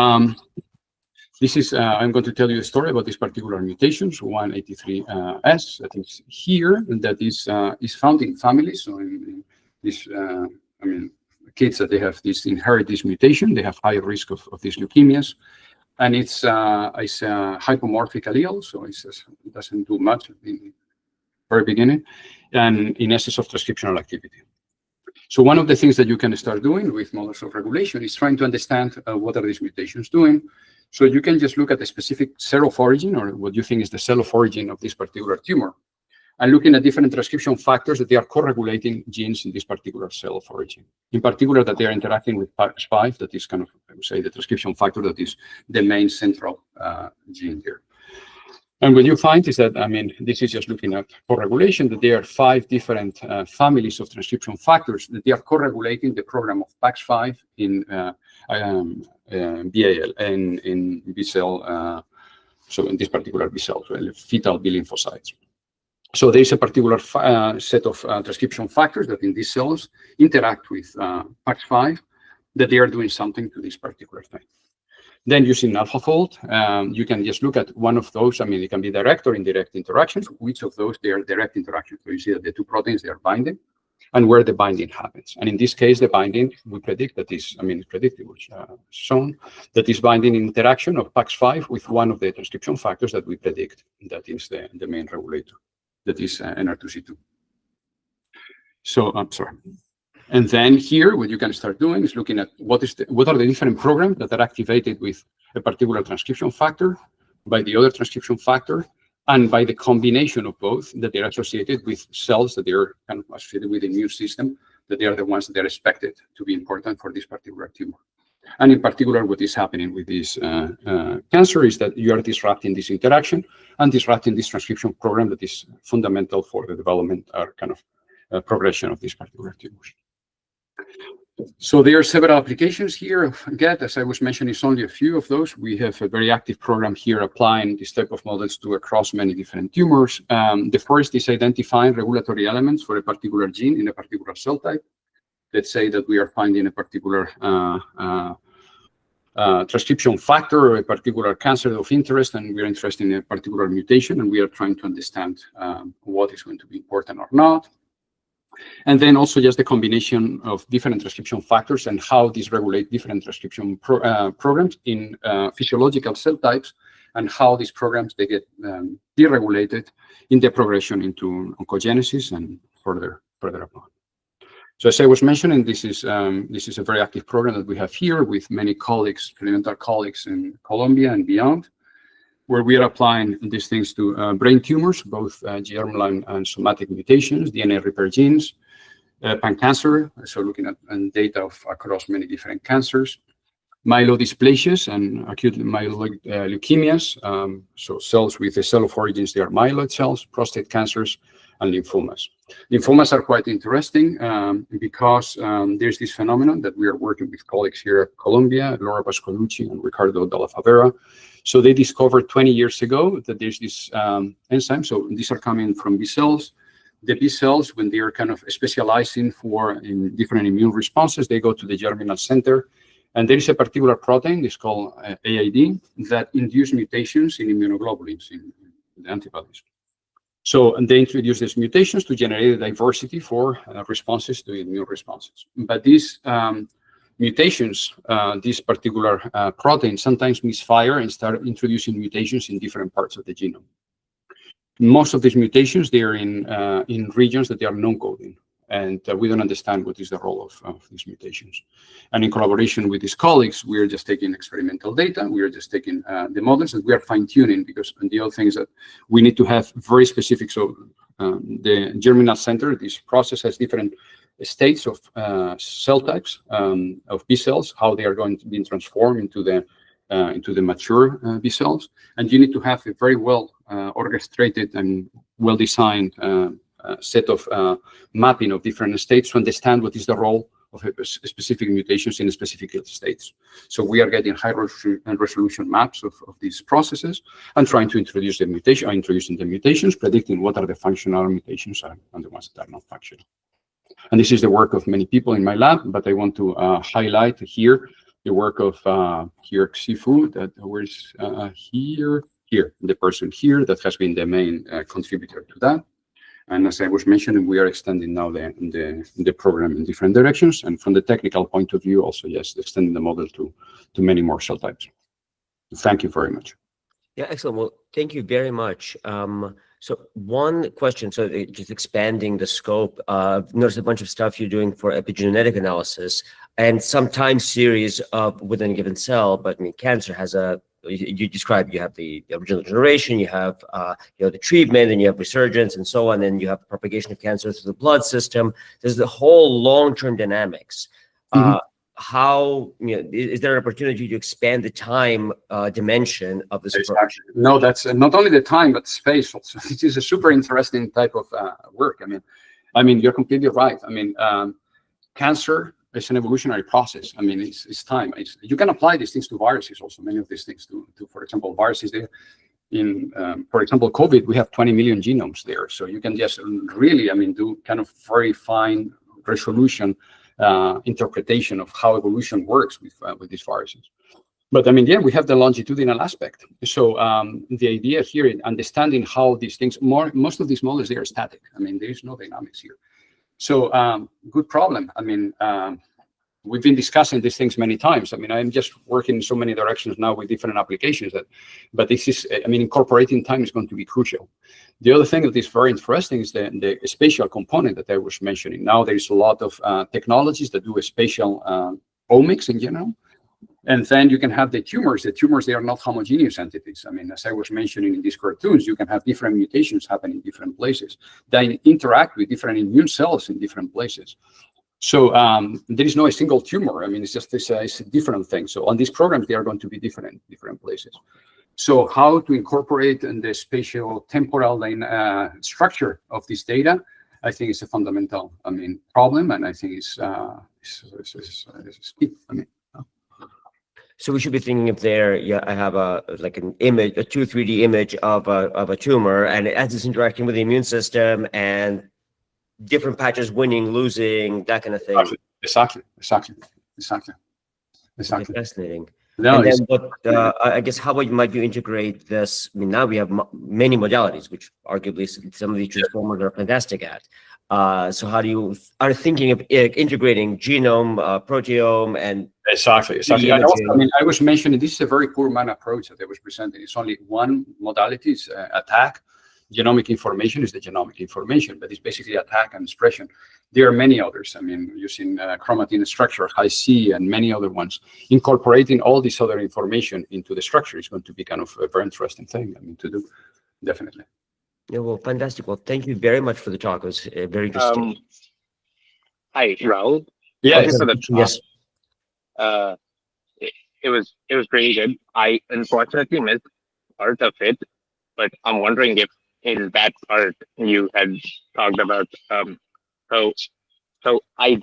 this is, I'm going to tell you a story about this particular mutation, so 183S, that is here, and that is found in families. So in this, I mean, kids that they have this, inherit this mutation, they have higher risk of these leukemias. And it's a hypomorphic allele, so it doesn't do much in the very beginning, and in excess of transcriptional activity. So one of the things that you can start doing with models of regulation is trying to understand what are these mutations doing. So you can just look at the specific cell of origin, or what you think is the cell of origin of this particular tumor, and looking at different transcription factors that they are co-regulating genes in this particular cell of origin. In particular, that they are interacting with PAX5, that is kind of, I would say, the transcription factor that is the main central gene here. And what you find is that, I mean, this is just looking at co-regulation, that there are 5 different families of transcription factors that they are co-regulating the program of PAX5 in BAL and in B cell, so in this particular B cell, so fetal B lymphocytes. So there is a particular set of transcription factors that in these cells interact with PAX5, that they are doing something to this particular thing. Then using AlphaFold, you can just look at one of those. I mean, it can be direct or indirect interactions. Which of those, they are direct interactions. So you see that the 2 proteins, they are binding, and where the binding happens. And in this case, the binding, we predict that is, I mean, it's predicted, which shown, that is binding interaction of PAX5 with one of the transcription factors that we predict, that is the main regulator, that is NR2C2. So, I'm sorry. And then here, what you can start doing is looking at what are the different programs that are activated with a particular transcription factor, by the other transcription factor, and by the combination of both, that they're associated with cells that they're kind of associated with the immune system, that they are the ones that are expected to be important for this particular tumor. And in particular, what is happening with this cancer is that you are disrupting this interaction and disrupting this transcription program that is fundamental for the development or kind of progression of this particular tumors. So there are several applications here. Again, as I was mentioning, it's only a few of those. We have a very active program here applying this type of models to across many different tumors. The first is identifying regulatory elements for a particular gene in a particular cell type. Let's say that we are finding a particular transcription factor or a particular cancer of interest, and we're interested in a particular mutation, and we are trying to understand what is going to be important or not. And then also just the combination of different transcription factors and how these regulate different transcription programs in physiological cell types, and how these programs, they get deregulated in the progression into oncogenesis and further upon. So as I was mentioning, this is a very active program that we have here with many colleagues, experimental colleagues in Colombia and beyond, where we are applying these things to brain tumors, both germline and somatic mutations, DNA repair genes, pan-cancer, so looking at data across many different cancers, myelodysplasias and acute myeloid leukemias, so cells with the cell of origins, they are myeloid cells, prostate cancers, and lymphomas. Lymphomas are quite interesting because there's this phenomenon that we are working with colleagues here at Colombia, Laura Pascolucci and Ricardo Dalla Favera. So they discovered 20 years ago that there's this enzyme. So these are coming from B cells. The B cells, when they are kind of specializing in different immune responses, they go to the germinal center. And there is a particular protein, it's called AID, that induces mutations in immunoglobulins, in the antibodies. So they introduce these mutations to generate a diversity for responses to immune responses. But these mutations, this particular protein, sometimes misfire and start introducing mutations in different parts of the genome. Most of these mutations, they are in regions that they are non-coding. and we don't understand what is the role of these mutations. And in collaboration with these colleagues, we are just taking experimental data, we are just taking the models, and we are fine-tuning, because the other things that we need to have very specific. So the Germinal Center, this process has different states of cell types of B cells, how they are going to be transformed into the mature B cells, and you need to have a very well orchestrated and well-designed set of mapping of different states to understand what is the role of specific mutations in specific states. So we are getting high resolution maps of these processes and trying to introduce the mutation, introducing the mutations, predicting what are the functional mutations and the ones that are not functional. And this is the work of many people in my lab, but I want to highlight here the work of here Xifu, that was here, the person here that has been the main contributor to that. And as I was mentioning, we are extending now the program in different directions. And from the technical point of view, also, yes, extending the model to many more cell types. Thank you very much. Yeah, excellent. Well, thank you very much. So one question, so just expanding the scope, I've noticed a bunch of stuff you're doing for epigenetic analysis and some time series of within a given cell, but I mean, cancer has you described, you have the original generation, you have the treatment, and you have resurgence and so on, and you have propagation of cancer through the blood system. There's the whole long-term dynamics. How, is there an opportunity to expand the time dimension of this approach? No, that's not only the time, but space also. It is a super interesting type of work. I mean, you're completely right. I mean, cancer is an evolutionary process. I mean, it's time. You can apply these things to viruses also. Many of these things to for example, viruses there. For example, COVID, we have 20 million genomes there. So you can just really, do kind of very fine resolution interpretation of how evolution works with these viruses. But yeah, we have the longitudinal aspect. So the idea here in understanding how these things, most of these models, they are static. There is no dynamics here. So good problem. We've been discussing these things many times. I'm just working in so many directions now with different applications but this is, incorporating time is going to be crucial. The other thing that is very interesting is the spatial component that I was mentioning. Now there is a lot of technologies that do a spatial omics in general. And then you can have the tumors. The tumors, they are not homogeneous entities. As I was mentioning in these cartoons, you can have different mutations happen in different places. They interact with different immune cells in different places. So there is no single tumor. It's just it's a different thing. So on these programs, they are going to be different places. So how to incorporate in the spatial temporal structure of this data, I think it's a fundamental, problem, and I think it's key. So we should be thinking if I have an image, a 3D image of a tumor, and as it's interacting with the immune system and different patches winning, losing, that kind of thing. Exactly. Okay, fascinating. No, and then I guess how might you integrate this? Now we have many modalities, which arguably some of these transformers are fantastic at. So how do you are thinking of integrating genome, proteome, and exactly. I was mentioning this is a very poor man approach that I was presenting. It's only one modality, it's attack. Genomic information is the genomic information, but it's basically attack and expression. There are many others. Using chromatin structure, Hi-C, and many other ones. Incorporating all this other information into the structure is going to be kind of a very interesting thing to do, definitely. Yeah, well, fantastic. Well, thank you very much for the talk. It was very interesting. Hi, Raúl. Yeah, Thank you for the talk. Yes. It was pretty good. I unfortunately missed part of it, but I'm wondering if in that part you had talked about so I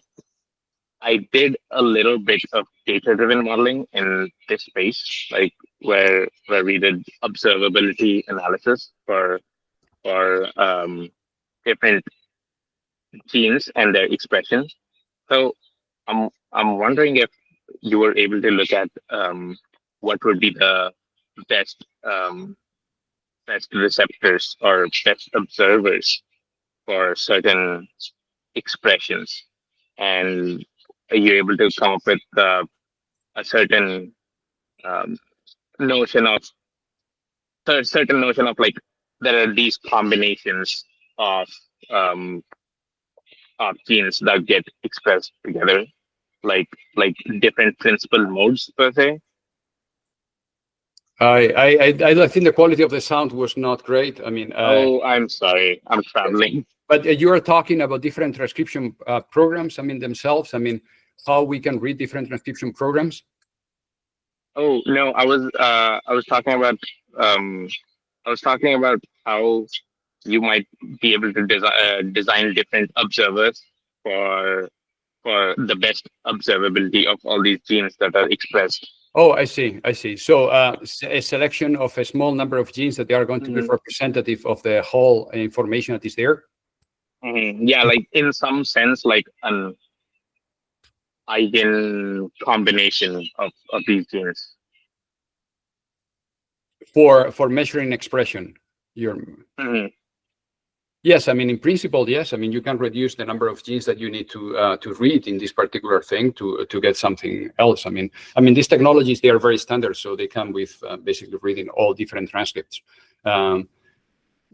did a little bit of data-driven modeling in this space, like where we did observability analysis for different genes and their expressions. So I'm wondering if you were able to look at what would be the best receptors or best observers for certain expressions, and are you able to come up with a certain notion of like there are these combinations of genes that get expressed together, like different principal modes per se. I think the quality of the sound was not great. I mean, Oh, I'm sorry, I'm traveling. but you are talking about different transcription programs. I mean, themselves. I mean, how we can read different transcription programs. Oh no, I was talking about how you might be able to design different observers for the best observability of all these genes that are expressed. Oh, I see. I see. So a selection of a small number of genes that they are going to be representative of the whole information that is there. Yeah, like in some sense, like an eigen combination of these genes. For measuring expression. Yes, I mean, in principle, yes. I mean, you can reduce the number of genes that you need to read in this particular thing to get something else. I mean, these technologies, they are very standard, so they come with basically reading all different transcripts.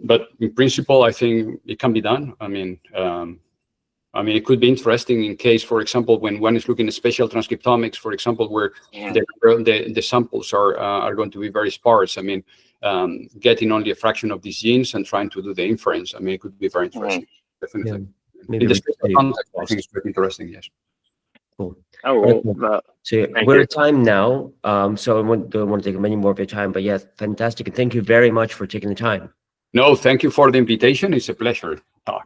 But in principle, I think it can be done. I mean, it could be interesting in case, for example, when one is looking at spatial transcriptomics, for example, where the samples are going to be very sparse. I mean, getting only a fraction of these genes and trying to do the inference. I mean, it could be very interesting. Definitely. Yeah, maybe in the spatial context, I think it's very interesting. Yes. Cool. Oh, so we're at time now. So I don't want to take many more of your time, but yeah, fantastic. And thank you very much for taking the time. No, thank you for the invitation. It's a pleasure to talk.